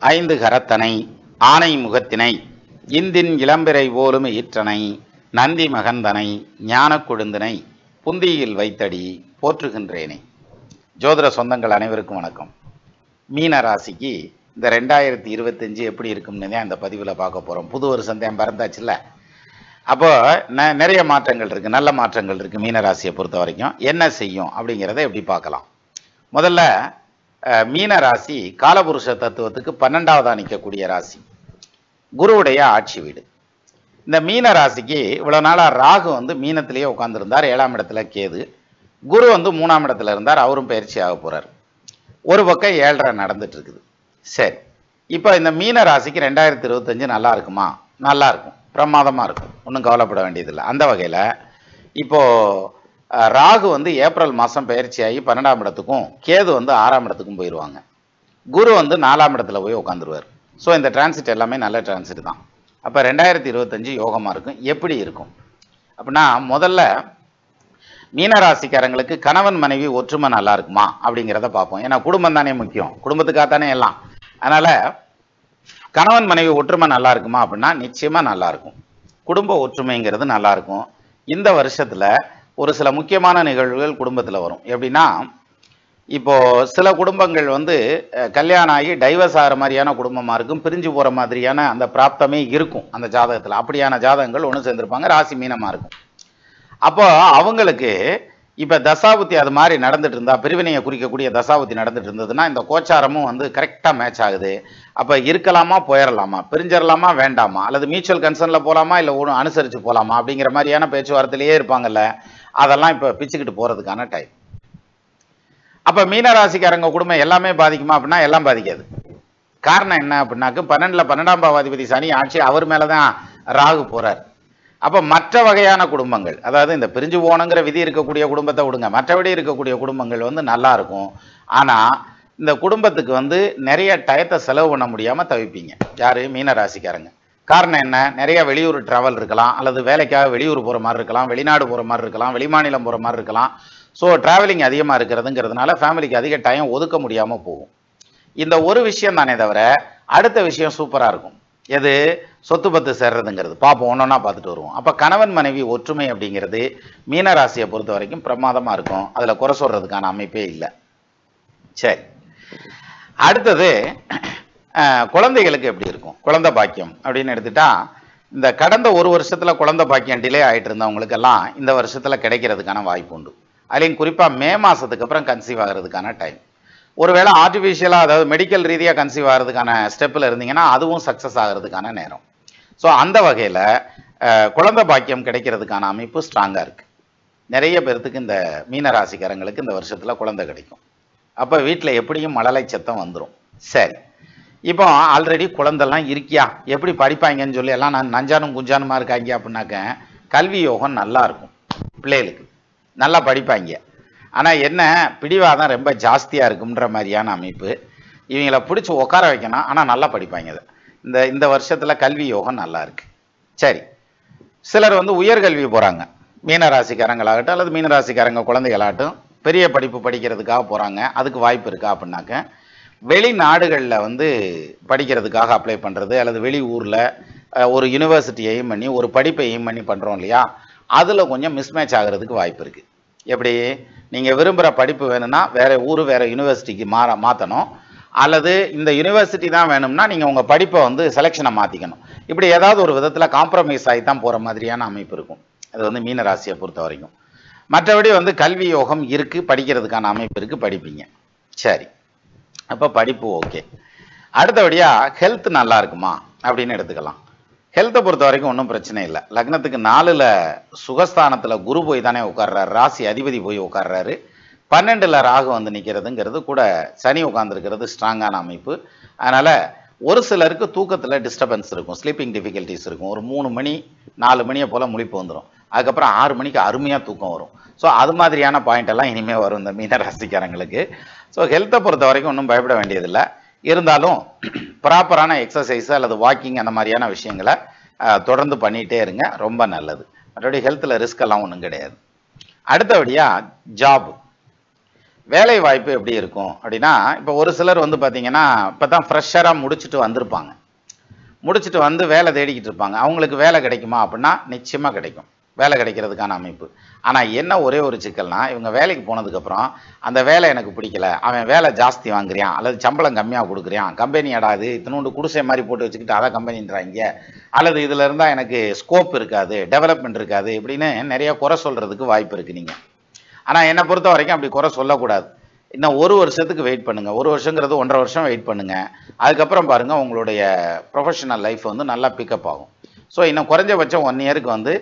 ஐந்து கரத்தனை ஆனை முகத்தினை இந்தின் இளம்பிறை போலும் ஈற்றனை நந்தி மகந்தனை ஞான கொழுந்தினை புந்தியில் வைத்தடி போற்றுகின்றேனே. ஜோதிட சொந்தங்கள் அனைவருக்கும் வணக்கம். மீன ராசிக்கு இந்த 2025 எப்படி இருக்கும்னு தான் இந்த பதிவில் பார்க்க போகிறோம். புது வருஷம் தான் பிறந்தாச்சுல்ல, அப்போ நிறைய மாற்றங்கள் இருக்குது, நல்ல மாற்றங்கள் இருக்குது. மீன ராசியை பொறுத்த வரைக்கும் என்ன செய்யும் அப்படிங்கிறத எப்படி பார்க்கலாம். முதல்ல மீன ராசி காலபுருஷ தத்துவத்துக்கு 12வதா நிற்கக்கூடிய ராசி, குருவுடைய ஆட்சி வீடு. இந்த மீன ராசிக்கு இவ்வளோ நாளாக ராகு வந்து மீனத்திலேயே உட்காந்துருந்தார், 7ஆம் இடத்துல கேது. குரு வந்து 3ஆம் இடத்துல இருந்தார், அவரும் பயிற்சி ஆக போகிறார். ஒரு பக்கம் 7.5 நடந்துட்டு இருக்குது. சரி, இப்போ இந்த மீன ராசிக்கு 2025 நல்லா இருக்குமா? நல்லா இருக்கும், பிரமாதமாக இருக்கும், ஒன்றும் கவலைப்பட வேண்டியதில்லை. அந்த வகையில் இப்போது ராகு வந்து ஏப்ரல் மாதம் பயிற்சியாகி 12ஆம் இடத்துக்கும், கேது வந்து 6ஆம் இடத்துக்கும் போயிடுவாங்க. குரு வந்து 4ஆம் இடத்துல போய் உட்காந்துருவார். ஸோ இந்த டிரான்சிட் எல்லாமே நல்ல டிரான்சிட் தான். அப்போ 2025 யோகமாக இருக்கும். எப்படி இருக்கும் அப்படின்னா, முதல்ல மீனராசிக்காரங்களுக்கு கணவன் மனைவி ஒற்றுமை நல்லா இருக்குமா அப்படிங்கிறத பார்ப்போம். ஏன்னா குடும்பம் தானே முக்கியம், குடும்பத்துக்காக தானே எல்லாம். அதனால் கணவன் மனைவி ஒற்றுமை நல்லா இருக்குமா அப்படின்னா நிச்சயமாக நல்லா இருக்கும். குடும்ப ஒற்றுமைங்கிறது நல்லா இருக்கும். இந்த வருஷத்தில் ஒரு சில முக்கியமான நிகழ்வுகள் குடும்பத்தில் வரும். எப்படின்னா, இப்போது சில குடும்பங்கள் வந்து கல்யாணம் ஆகி டைவர்ஸ் ஆகிற மாதிரியான குடும்பமாக இருக்கும், பிரிஞ்சு போகிற மாதிரியான அந்த பிராப்தமே இருக்கும் அந்த ஜாதகத்தில். அப்படியான ஜாதகங்கள் ஒன்று சேர்ந்துருப்பாங்க, ராசி மீனமாக இருக்கும். அப்போ அவங்களுக்கு இப்போ தசாபுத்தி அது மாதிரி நடந்துட்டு இருந்தால், பிரிவினையை குறிக்கக்கூடிய தசாபுத்தி நடந்துட்டு இருந்ததுன்னா இந்த கோச்சாரமும் வந்து கரெக்டாக மேட்ச் ஆகுது. அப்போ இருக்கலாமா, போயிடலாமா, பிரிஞ்சிடலாமா, வேண்டாமா, அல்லது மியூச்சுவல் கன்சர்னில் போகலாமா, இல்லை ஒன்று அனுசரித்து போகலாமா அப்படிங்கிற மாதிரியான பேச்சுவார்த்தையிலேயே இருப்பாங்கல்ல, அதெல்லாம் இப்போ பிச்சுக்கிட்டு போகிறதுக்கான டைம். அப்போ மீனராசிக்காரங்க குடும்பம் எல்லாமே பாதிக்குமா அப்படின்னா எல்லாம் பாதிக்காது. காரணம் என்ன அப்படின்னாக்க 12ஆம் பாவாதிபதி சனி ஆட்சி, அவர் மேலே தான் ராகு போகிறார். அப்போ மற்ற வகையான குடும்பங்கள், அதாவது இந்த பிரிஞ்சு போகணுங்கிற விதி இருக்கக்கூடிய குடும்பத்தை விடுங்க, மற்றபடி இருக்கக்கூடிய குடும்பங்கள் வந்து நல்லா இருக்கும். ஆனால் இந்த குடும்பத்துக்கு வந்து நிறைய டயத்தை செலவு பண்ண முடியாமல் தவிப்பீங்க. யார்? மீனராசிக்காரங்க. காரணம் என்ன? நிறைய வெளியூர் ட்ராவல் இருக்கலாம், அல்லது வேலைக்காக வெளியூர் போகிற மாதிரி இருக்கலாம், வெளிநாடு போகிற மாதிரி இருக்கலாம், வெளிமாநிலம் போகிற மாதிரி இருக்கலாம். ஸோ ட்ராவலிங் அதிகமாக இருக்கிறதுங்கிறதுனால ஃபேமிலிக்கு அதிக டைம் ஒதுக்க முடியாமல் போகும். இந்த ஒரு விஷயம் தானே தவிர அடுத்த விஷயம் சூப்பராக இருக்கும். எது? சொத்து பத்து சேர்றதுங்கிறது. பார்ப்போம், ஒன்றொன்னா பார்த்துட்டு வருவோம். அப்போ கணவன் மனைவி ஒற்றுமை அப்படிங்கிறது மீனராசியை பொறுத்த வரைக்கும் பிரமாதமாக இருக்கும். அதில் குறை சொல்கிறதுக்கான அமைப்பே இல்லை. சரி, அடுத்தது குழந்தைகளுக்கு எப்படி இருக்கும்? குழந்தை பாக்கியம் அப்படின்னு எடுத்துட்டா, இந்த கடந்த ஒரு வருஷத்தில் குழந்தை பாக்கியம் டிலே ஆகிட்டு இருந்தவங்களுக்கெல்லாம் இந்த வருஷத்தில் கிடைக்கிறதுக்கான வாய்ப்பு உண்டு. அதுலேயும் குறிப்பாக மே மாதத்துக்கு அப்புறம் கன்சீவ் ஆகிறதுக்கான டைம். ஒருவேளை ஆர்டிஃபிஷியலாக, அதாவது மெடிக்கல் ரீதியாக கன்சீவ் ஆகிறதுக்கான ஸ்டெப்பில் இருந்தீங்கன்னா அதுவும் சக்ஸஸ் ஆகிறதுக்கான நேரம். ஸோ அந்த வகையில் குழந்தை பாக்கியம் கிடைக்கிறதுக்கான அமைப்பு ஸ்ட்ராங்காக இருக்குது. நிறைய பேர்த்துக்கு இந்த மீனராசிக்காரங்களுக்கு இந்த வருஷத்தில் குழந்தை கிடைக்கும். அப்போ வீட்டில் எப்படியும் மழலை சத்தம் வந்துடும். சரி, இப்போ ஆல்ரெடி குழந்தெல்லாம் இருக்கியா, எப்படி படிப்பாங்கன்னு சொல்லி எல்லாம் நான் நஞ்சானும் குஞ்சானுமா இருக்காங்க அப்படின்னாக்க, கல்வி யோகம் நல்லா இருக்கும், பிள்ளைகளுக்கு நல்லா படிப்பாங்க. ஆனால் என்ன, பிடிவாதம் ரொம்ப ஜாஸ்தியாக இருக்குன்ற மாதிரியான அமைப்பு. இவங்களை பிடிச்சி உட்கார வைக்கணும், ஆனால் நல்லா படிப்பாங்க. இந்த வருஷத்தில் கல்வி யோகம் நல்லா இருக்குது. சரி, சிலர் வந்து உயர்கல்வி போகிறாங்க, மீனராசிக்காரங்களாகட்டும் அல்லது மீனராசிக்காரங்க குழந்தைகளாகட்டும், பெரிய படிப்பு படிக்கிறதுக்காக போகிறாங்க. அதுக்கு வாய்ப்பு இருக்கா அப்படின்னாக்க, வெளிநாடுகளில் வந்து படிக்கிறதுக்காக அப்ளை பண்ணுறது, அல்லது வெளி ஊரில் ஒரு யூனிவர்சிட்டி எய்ம் பண்ணி ஒரு படிப்பை எய்ம் பண்ணி பண்ணுறோம் இல்லையா, அதில் கொஞ்சம் மிஸ்மேட்ச் ஆகிறதுக்கு வாய்ப்பு இருக்குது. எப்படி? நீங்கள் விரும்புகிற படிப்பு வேணும்னா வேறு ஊர், வேறு யூனிவர்சிட்டிக்கு மாற்றணும், அல்லது இந்த யூனிவர்சிட்டி தான் வேணும்னா நீங்கள் உங்கள் படிப்பை வந்து செலெக்ஷனை மாற்றிக்கணும். இப்படி ஏதாவது ஒரு விதத்தில் காம்ப்ரமைஸ் ஆகி தான் போகிற மாதிரியான அமைப்பு இருக்கும். அது வந்து மீனராசியை பொறுத்த வரைக்கும். மற்றபடி வந்து கல்வி யோகம் இருக்குது, படிக்கிறதுக்கான அமைப்பு இருக்குது, படிப்பீங்க. சரி, அப்போ படிப்பு ஓகே. அடுத்தபடியாக ஹெல்த் நல்லா இருக்குமா அப்படின்னு எடுத்துக்கலாம். ஹெல்த்தை பொறுத்த வரைக்கும் ஒன்றும் பிரச்சனை இல்லை. லக்னத்துக்கு 4ல் சுகஸ்தானத்தில் குரு போய் தானே உட்கார்றாரு, ராசி அதிபதி போய் உட்கார்றாரு. 12ல் ராகு வந்து நிற்கிறதுங்கிறது கூட சனி உட்காந்துருக்கிறது ஸ்ட்ராங்கான அமைப்பு. அதனால் ஒரு சிலருக்கு தூக்கத்தில் டிஸ்டர்பன்ஸ் இருக்கும், ஸ்லீப்பிங் டிஃபிகல்ட்டிஸ் இருக்கும். ஒரு 3 மணி 4 மணியை போல் முழிப்பு வந்துடும். அதுக்கப்புறம் 6 மணிக்கு அருமையாக தூக்கம் வரும். ஸோ அது மாதிரியான பாயிண்ட் எல்லாம் இனிமேல் வரும் இந்த மீனராசிக்காரங்களுக்கு. ஸோ ஹெல்த்தை பொறுத்த வரைக்கும் ஒன்றும் பயப்பட வேண்டியதில்லை. இருந்தாலும் ப்ராப்பரான எக்ஸசைஸ் அல்லது வாக்கிங் அந்த மாதிரியான விஷயங்களை தொடர்ந்து பண்ணிகிட்டே இருங்க, ரொம்ப நல்லது. மற்றபடி ஹெல்த்தில் ரிஸ்க் எல்லாம் ஒன்றும் கிடையாது. அடுத்தபடியாக ஜாப். வேலை வாய்ப்பு எப்படி இருக்கும் அப்படின்னா, இப்போ ஒரு சிலர் வந்து பார்த்தீங்கன்னா, இப்போ தான் ஃப்ரெஷராக முடிச்சுட்டு வந்திருப்பாங்க. முடிச்சுட்டு வந்து வேலை தேடிக்கிட்டு இருப்பாங்க. அவங்களுக்கு வேலை கிடைக்குமா அப்படின்னா, நிச்சயமா கிடைக்கும். வேலை கிடைக்கிறதுக்கான அமைப்பு. ஆனா என்ன ஒரே ஒரு சிக்கல்னா, இவங்க வேலைக்கு போனதுக்கப்புறம், அந்த வேலை எனக்கு பிடிக்கல. அவன் வேலை ஜாஸ்தி வாங்குறான், அல்லது சம்பளம் கம்மியா குடுக்குறான். கம்பெனியாடா இது, இத்துணூண்டு குடிசை மாரி போட்டு வச்சுக்கிட்டு அத கம்பெனின்றாய்ங்க. அல்லது இதுல இருந்தா எனக்கு ஸ்கோப் இருக்காது, டெவலப்மெண்ட் இருக்காது இப்படின்னு நெறைய குறை சொல்றதுக்கு வாய்ப்பு இருக்கு நீங்க. ஆனா என்ன பொறுத்த வரைக்கும் அப்படி குறை சொல்லக்கூடாது. இன்னும் 1 வருஷத்துக்கு வெயிட் பண்ணுங்க. 1 வருஷங்கிறது 1 1/2 வருஷம் வெயிட் பண்ணுங்க. அதுக்கப்புறம் பாருங்க உங்களுடைய ப்ரொஃபஷனல் லைஃப் வந்து நல்லா பிக்கப் ஆகும். ஸோ இன்னும் குறைஞ்சபட்சம் 1 இயருக்கு வந்து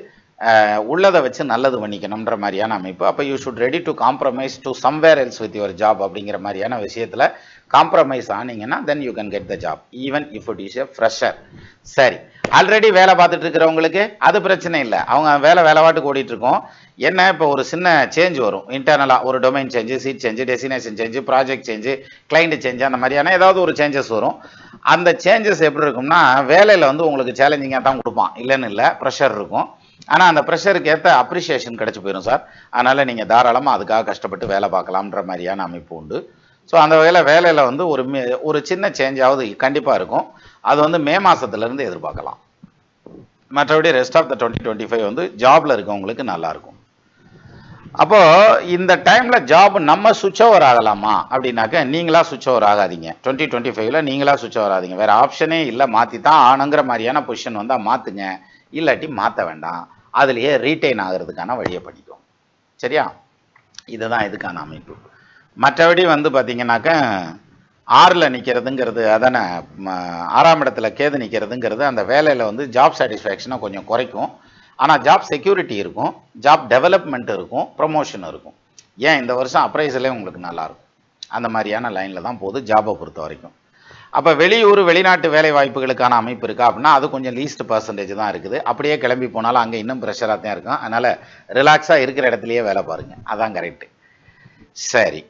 உள்ளதை வச்சு நல்லது பண்ணிக்கணும்ன்ற மாதிரியான அமைப்பு. அப்போ you should ready to compromise to somewhere else with your job அப்படிங்கிற மாதிரியான விஷயத்தில் காம்ப்ரமைஸ் ஆனீங்கன்னா then you can get the job even if it is a fresher. சரி, ஆல்ரெடி வேலை பார்த்துட்டு இருக்கிறவங்களுக்கு அது பிரச்சனை இல்லை. அவங்க வேலை பாட்டுக்கு ஓடிட்டு இருக்கோம். என்ன இப்போ ஒரு சின்ன சேஞ்ச் வரும் இன்டர்னலாக, ஒரு domain change, seat change, destination change, project change, client change, அந்த மாதிரியான ஏதாவது ஒரு சேஞ்சஸ் வரும். அந்த சேஞ்சஸ் எப்படி இருக்கும்னா வேலையில் வந்து உங்களுக்கு சேலஞ்சிங்காக தான் கொடுப்பான், இல்லைன்னு இல்லை, ப்ரெஷர் இருக்கும். ஆனால் அந்த ப்ரெஷருக்கு ஏற்ற அப்ரிஷியேஷன் கிடைச்சி போயிடும் சார். அதனால் நீங்கள் தாராளமாக அதுக்காக கஷ்டப்பட்டு வேலை பார்க்கலாம்ன்ற மாதிரியான அமைப்பு உண்டு. ஸோ அந்த வகையில் வேலையில் வந்து ஒரு சின்ன சேஞ்சாவது கண்டிப்பாக இருக்கும். அது வந்து மே மாதத்துலேருந்து எதிர்பார்க்கலாம். மற்றபடி ரெஸ்ட் ஆஃப் த 2025 வந்து ஜாப்ல இருக்கவங்களுக்கு நல்லா இருக்கும். அப்போ இந்த டைம்ல ஜாப் நம்ம சுவிட்ச் ஓவர் ஆகலாமா அப்படின்னாக்க, நீங்களா சுவிட்ச் ஓவர் ஆகாதீங்க. 2025ல நீங்களா சுவிட்ச் ஓவர் ஆகாதீங்க. வேற ஆப்ஷனே இல்லை, மாற்றி தான் ஆணுங்கிற மாதிரியான பொசிஷன் வந்தால் மாற்றுங்க, இல்லாட்டி மாற்ற வேண்டாம். அதுலேயே ரீட்டைன் ஆகிறதுக்கான வழியை பண்ணிக்கும். சரியா? இதுதான் இதுக்கான அமைப்பு. மற்றபடி வந்து பார்த்தீங்கன்னாக்க 6ல் நிற்கிறதுங்கிறது, அதானே 6ஆம் இடத்துல கேது நிற்கிறதுங்கிறது அந்த வேலையில் வந்து ஜாப் சாட்டிஸ்ஃபேக்ஷனை கொஞ்சம் குறைக்கும். ஆனால் ஜாப் செக்யூரிட்டி இருக்கும், ஜாப் டெவலப்மெண்ட் இருக்கும், ப்ரொமோஷன் இருக்கும். ஏன் இந்த வருஷம் அப்ரைசலே உங்களுக்கு நல்லாயிருக்கும். அந்த மாதிரியான லைனில் தான் போகுது ஜாபை பொறுத்த வரைக்கும். அப்போ வெளியூர் வெளிநாட்டு வேலை வாய்ப்புகளுக்கான அமைப்பு இருக்கா அப்படின்னா அது கொஞ்சம் லீஸ்ட் பர்சன்டேஜ் தான் இருக்குது. அப்படியே கிளம்பி போனாலும் அங்கே இன்னும் ப்ரெஷராக தான் இருக்கும். அதனால் ரிலாக்ஸாக இருக்கிற இடத்துலையே வேலை பாருங்கள், அதான் கரெக்டு. சரி,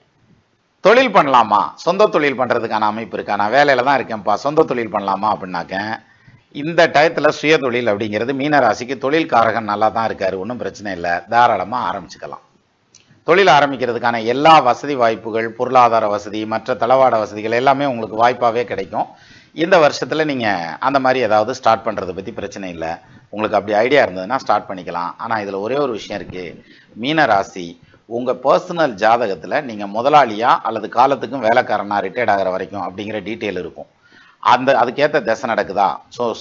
தொழில் பண்ணலாமா? சொந்த தொழில் பண்ணுறதுக்கான அமைப்பு இருக்கா? நான் வேலையில் தான் இருக்கேன்ப்பா, சொந்த தொழில் பண்ணலாமா அப்படின்னாக்க, இந்த டயத்தில் சுய தொழில் அப்படிங்கிறது மீனராசிக்கு தொழில் காரகன் நல்லா தான் இருக்காரு, ஒன்றும் பிரச்சனை இல்லை, தாராளமாக ஆரம்பிச்சுக்கலாம். தொழில் ஆரம்பிக்கிறதுக்கான எல்லா வசதி வாய்ப்புகள், பொருளாதார வசதி, மற்ற தளவாட வசதிகள் எல்லாமே உங்களுக்கு வாய்ப்பாகவே கிடைக்கும். இந்த வருஷத்தில் நீங்கள் அந்த மாதிரி ஏதாவது ஸ்டார்ட் பண்ணுறதை பற்றி பிரச்சனை இல்லை. உங்களுக்கு அப்படி ஐடியா இருந்ததுன்னா ஸ்டார்ட் பண்ணிக்கலாம். ஆனால் இதில் ஒரே ஒரு விஷயம் இருக்குது. மீனராசி உங்கள் பர்சனல் ஜாதகத்தில் நீங்கள் முதலாளியா அல்லது காலத்துக்கும் வேலைக்காரனா ரிட்டையர்ட் ஆகிற வரைக்கும் அப்படிங்கிற டீட்டெயில் இருக்கும். அதுக்கேற்ற தசை நடக்குதா,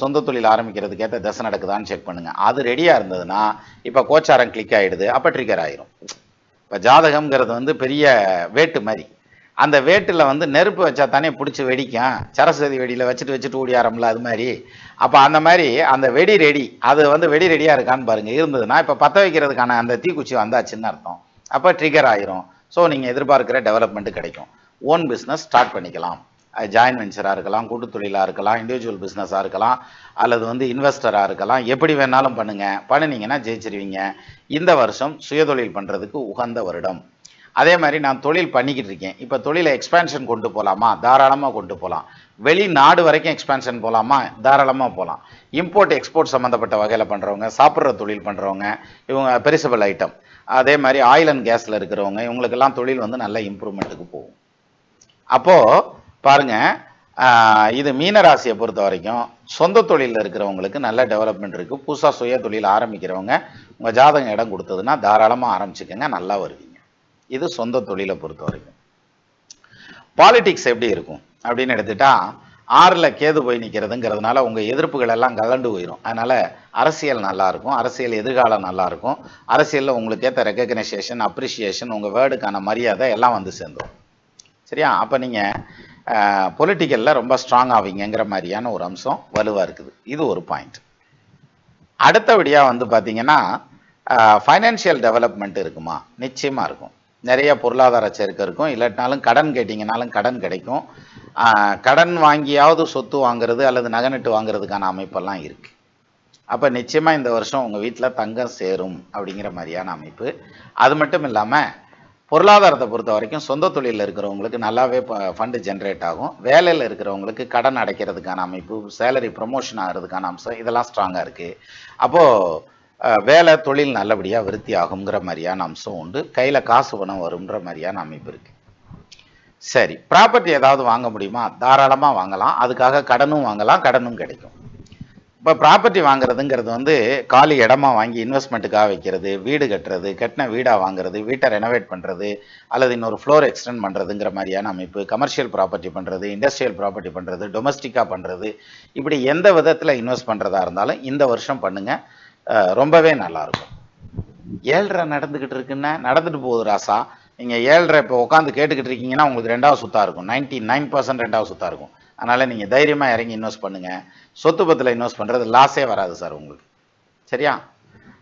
சொந்த தொழில் ஆரம்பிக்கிறதுக்கு ஏற்ற தசை நடக்குதான்னு செக் பண்ணுங்கள். அது ரெடியாக இருந்ததுன்னா இப்போ கோச்சாரம் கிளிக் ஆகிடுது, அப்போ ட்ரிகர் ஆயிரும். இப்போ ஜாதகம்ங்கிறது வந்து பெரிய வேட்டு மாதிரி. அந்த வேட்டில் வந்து நெருப்பு வச்சா தானே பிடிச்சி வெடிக்கும். சரஸ்வதி வெடியில் வச்சுட்டு ஓடியாரம்ல, அது மாதிரி. அப்போ அந்த மாதிரி அந்த வெடி ரெடி, அது வந்து வெடி ரெடியாக இருக்கான்னு பாருங்கள். இருந்ததுன்னா இப்போ பற்ற வைக்கிறதுக்கான அந்த தீக்குச்சி வந்தாச்சுன்னு அர்த்தம். அப்போ ட்ரிகர் ஆயிரும். ஸோ நீங்கள் எதிர்பார்க்குற டெவலப்மெண்ட்டு கிடைக்கும். ஓன் பிஸ்னஸ் ஸ்டார்ட் பண்ணிக்கலாம். ஜாயின்ட் வெஞ்சராக இருக்கலாம், கூட்டு தொழிலாக இருக்கலாம், இண்டிவிஜுவல் பிஸ்னஸாக இருக்கலாம், அல்லது வந்து இன்வெஸ்டராக இருக்கலாம். எப்படி வேணாலும் பண்ணுங்கள். பண்ணினீங்கன்னா ஜெயிச்சிருவீங்க. இந்த வருஷம் சுயதொழில் பண்ணுறதுக்கு உகந்த வருடம். அதே மாதிரி நான் தொழில் பண்ணிக்கிட்டு இருக்கேன். இப்போ தொழிலை எக்ஸ்பேன்ஷன் கொண்டு போகலாமா? தாராளமாக கொண்டு போகலாம். வெளிநாடு வரைக்கும் எக்ஸ்பேன்ஷன் போகலாமா? தாராளமாக போகலாம். இம்போர்ட் எக்ஸ்போர்ட் சம்மந்தப்பட்ட வகையில் பண்ணுறவங்க, சாப்பிட்ற தொழில் பண்ணுறவங்க, இவங்க பெரிசபிள் ஐட்டம், அதே மாதிரி ஆயில் அண்ட் கேஸில் இருக்கிறவங்க, இவங்களுக்கெல்லாம் தொழில் வந்து நல்ல இம்ப்ரூவ்மெண்ட்டுக்கு போகும். அப்போது பாருங்க, இது மீனராசியை பொறுத்த வரைக்கும் சொந்த தொழிலில் இருக்கிறவங்களுக்கு நல்ல டெவலப்மெண்ட் இருக்குது. புதுசாக சுய தொழில் ஆரம்பிக்கிறவங்க உங்கள் ஜாதகம் இடம் கொடுத்ததுன்னா தாராளமாக ஆரம்பிச்சுக்கோங்க, நல்லா வருவீங்க. இது சொந்த தொழிலை பொறுத்த வரைக்கும். பாலிடிக்ஸ் எப்படி இருக்கும் அப்படின்னு எடுத்துட்டா, 6ல் கேது போய் நிற்கிறதுங்கிறதுனால உங்கள் எதிர்ப்புகள் எல்லாம் கலண்டு போயிடும். அதனால் அரசியல் நல்லாயிருக்கும், அரசியல் எதிர்காலம் நல்லாயிருக்கும். அரசியலில் உங்களுக்கு ஏற்ற ரெகக்னைசேஷன், அப்ரிஷியேஷன், உங்கள் வேர்டுக்கான மரியாதை எல்லாம் வந்து சேர்ந்துடும். சரியா? அப்போ நீங்கள் பொலிட்டிக்கலில் ரொம்ப ஸ்ட்ராங் ஆவீங்கிற மாதிரியான ஒரு அம்சம் வலுவாக இருக்குது. இது ஒரு பாயிண்ட். அடுத்தபடியாக வந்து பார்த்தீங்கன்னா ஃபைனான்ஷியல் டெவலப்மெண்ட் இருக்குமா? நிச்சயமாக இருக்கும். நிறைய பொருளாதார சேர்க்கை இருக்கும். இல்லாட்டினாலும் கடன் கேட்டிங்கனாலும் கடன் கிடைக்கும். கடன் வாங்கியாவது சொத்து வாங்குறது அல்லது நகைநட்டு வாங்குறதுக்கான அமைப்பெல்லாம் இருக்குது. அப்போ நிச்சயமாக இந்த வருஷம் உங்கள் வீட்டில் தங்கம் சேரும் அப்படிங்கிற மாதிரியான அமைப்பு. அது மட்டும் இல்லாமல் பொருளாதாரத்தை பொறுத்த வரைக்கும் சொந்த தொழிலில் இருக்கிறவங்களுக்கு நல்லாவே ஃபண்டு ஜென்ரேட் ஆகும். வேலையில் இருக்கிறவங்களுக்கு கடன் அடைக்கிறதுக்கான அமைப்பு, சேலரி ப்ரொமோஷன் ஆகிறதுக்கான அம்சம், இதெல்லாம் ஸ்ட்ராங்காக இருக்குது. அப்போது வேலை தொழில் நல்லபடியாக விருத்தி ஆகுங்கிற மாதிரியான அம்சம் உண்டு. கையில் காசு பணம் வரும்ன்ற மாதிரியான அமைப்பு இருக்குது. சரி, ப்ராப்பர்ட்டி ஏதாவது வாங்க முடியுமா? தாராளமா வாங்கலாம். அதுக்காக கடனும் வாங்கலாம், கடனும் கிடைக்கும். இப்போ ப்ராப்பர்ட்டி வாங்குறதுங்கிறது வந்து காலி இடமா வாங்கி இன்வெஸ்ட்மெண்ட்டுக்காக வைக்கிறது, வீடு கட்டுறது, கட்டின வீடாக வாங்குறது, வீட்டை ரெனோவேட் பண்ணுறது, அல்லது இன்னொரு ஃப்ளோர் எக்ஸ்டெண்ட் பண்ணுறதுங்கிற மாதிரியான அமைப்பு, கமர்ஷியல் ப்ராப்பர்ட்டி பண்ணுறது, இண்டஸ்ட்ரியல் ப்ராப்பர்ட்டி பண்ணுறது, டொமஸ்டிக்காக பண்ணுறது, இப்படி எந்த விதத்தில் இன்வெஸ்ட் பண்ணுறதா இருந்தாலும் இந்த வருஷம் பண்ணுங்கள், ரொம்பவே நல்லாயிருக்கும். 7.5 நடந்துக்கிட்டு இருக்குன்னா நடந்துட்டு போகுது ராசா. நீங்கள் 7.5 இப்போ உட்காந்து கேட்டுக்கிட்டு இருக்கீங்கன்னா உங்களுக்கு 2வது சுத்தாக இருக்கும். 99% 2வது சுத்தாக இருக்கும். அதனால் நீங்கள் தைரியமாக இறங்கி இன்வெஸ்ட் பண்ணுங்கள். சொத்து பத்தில் இன்வெஸ்ட் பண்ணுறது லாஸே வராது சார் உங்களுக்கு. சரியா?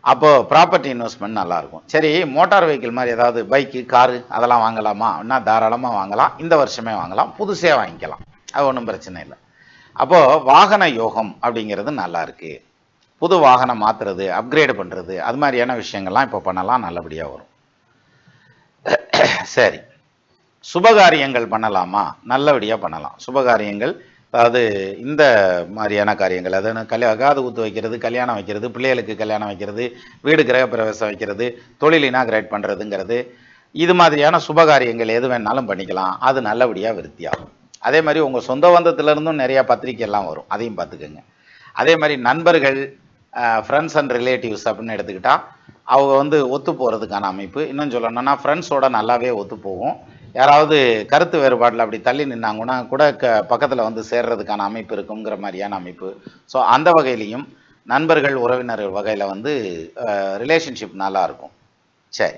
அப்போது ப்ராப்பர்ட்டி இன்வெஸ்ட்மெண்ட் நல்லாயிருக்கும். சரி, மோட்டார் வெஹிக்கிள் மாதிரி ஏதாவது பைக்கு, காரு அதெல்லாம் வாங்கலாமா அப்படின்னா தாராளமாக வாங்கலாம். இந்த வருஷமே வாங்கலாம், புதுசே வாங்கிக்கலாம், அது ஒன்றும் பிரச்சனை இல்லை. அப்போது வாகன யோகம் அப்படிங்கிறது நல்லா இருக்குது. புது வாகனம் மாற்றுறது, அப்கிரேடு பண்ணுறது, அது மாதிரியான விஷயங்கள்லாம் இப்போ பண்ணலாம், நல்லபடியாக வரும். சரி, சுபகாரியங்கள் பண்ணலாமா? நல்லபடியாக பண்ணலாம். சுபகாரியங்கள் அதாவது இந்த மாதிரியான காரியங்கள், அதாவது காது குத்து வைக்கிறது, கல்யாணம் வைக்கிறது, பிள்ளைகளுக்கு கல்யாணம் வைக்கிறது, வீடு கிரகப்பிரவேசம் வைக்கிறது, தொழில் இனாகிரேட் பண்ணுறதுங்கிறது, இது மாதிரியான சுபகாரியங்கள் எது வேணாலும் பண்ணிக்கலாம். அது நல்லபடியாக விருத்தியாகும். அதே மாதிரி உங்கள் சொந்த பந்தத்திலிருந்தும் நிறையா பத்திரிக்கைலாம் வரும், அதையும் பார்த்துக்கோங்க. அதே மாதிரி நண்பர்கள், ஃப்ரெண்ட்ஸ் அண்ட் ரிலேட்டிவ்ஸ் அப்படின்னு எடுத்துக்கிட்டால் அவங்க வந்து ஒத்து போகிறதுக்கான அமைப்பு. இன்னும் சொல்லணும்னா ஃப்ரெண்ட்ஸோட நல்லாவே ஒத்து போகும். யாராவது கருத்து வேறுபாட்டில் அப்படி தள்ளி நின்னாங்கன்னா கூட பக்கத்தில் வந்து சேர்றதுக்கான அமைப்பு இருக்குங்கிற மாதிரியான அமைப்பு. ஸோ அந்த வகையிலையும் நண்பர்கள், உறவினர் வகையில் வந்து ரிலேஷன்ஷிப் நல்லாயிருக்கும். சரி,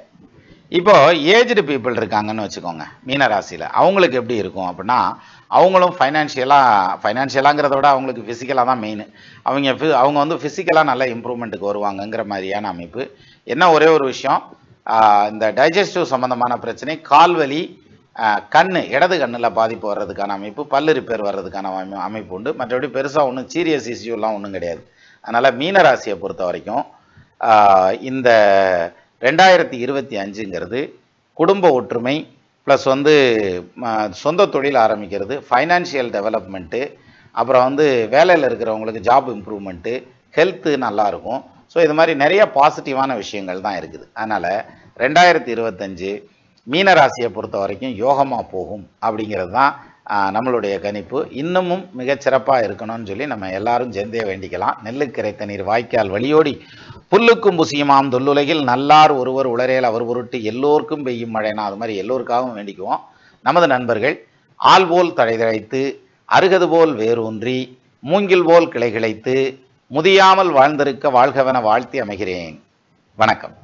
இப்போ ஏஜ்டு பீப்புள் இருக்காங்கன்னு வச்சுக்கோங்க மீனராசியில், அவங்களுக்கு எப்படி இருக்கும் அப்படின்னா அவங்களும் ஃபைனான்ஷியலாங்கிறத விட அவங்களுக்கு ஃபிசிக்கலாக தான் மெயின். அவங்க வந்து ஃபிசிக்கலாக நல்ல இம்ப்ரூவ்மெண்ட்டுக்கு வருவாங்கங்கிற மாதிரியான அமைப்பு. என்ன ஒரே ஒரு விஷயம், இந்த டைஜஸ்டிவ் சம்மந்தமான பிரச்சனை, கால்வலி, இடது கண்ணில் பாதிப்பு வர்றதுக்கான அமைப்பு, பல்லு ரிப்பேர் வர்றதுக்கான அமைப்பு உண்டு. மற்றபடி பெருசாக ஒன்றும் சீரியஸ் இஷ்யூலாம் ஒன்றும் கிடையாது. அதனால் மீனராசியை பொறுத்த வரைக்கும் இந்த 2025ங்கிறது குடும்ப ஒற்றுமை ப்ளஸ் வந்து சொந்த தொழில் ஆரம்பிக்கிறது, ஃபைனான்ஷியல் டெவலப்மெண்ட்டு, அப்புறம் வந்து வேலையில் இருக்கிறவங்களுக்கு ஜாப் இம்ப்ரூவ்மெண்ட்டு, ஹெல்த்து நல்லாயிருக்கும். ஸோ இது மாதிரி நிறைய பாசிட்டிவான விஷயங்கள் தான் இருக்குது. அதனால் 2025 மீனராசியை பொறுத்த வரைக்கும் யோகமாக போகும் அப்படிங்கிறது தான் நம்மளுடைய கணிப்பு. இன்னமும் மிகச்சிறப்பாக இருக்கணும்னு சொல்லி நம்ம எல்லாரும் சேர்ந்தே வேண்டிக்கலாம். நெல்லுக்கு இறைத்த நீர் வாய்க்கால் வழியோடி புல்லுக்கும் புசியுமாம் தொல்லுலகில் நல்லார் ஒருவர் உளரேல் அவர் பொருட்டு எல்லோருக்கும் பெய்யும் மழைனா, அது மாதிரி எல்லோருக்காகவும் வேண்டிக்குவோம். நமது நண்பர்கள் ஆள் போல் தழைதழைத்து, அருகது போல் வேரூன்றி, மூங்கில் போல் கிளை கிளைத்து, முதியாமல் வாழ்ந்திருக்க வாழ்கவென வாழ்த்தி அமைகிறேன். வணக்கம்.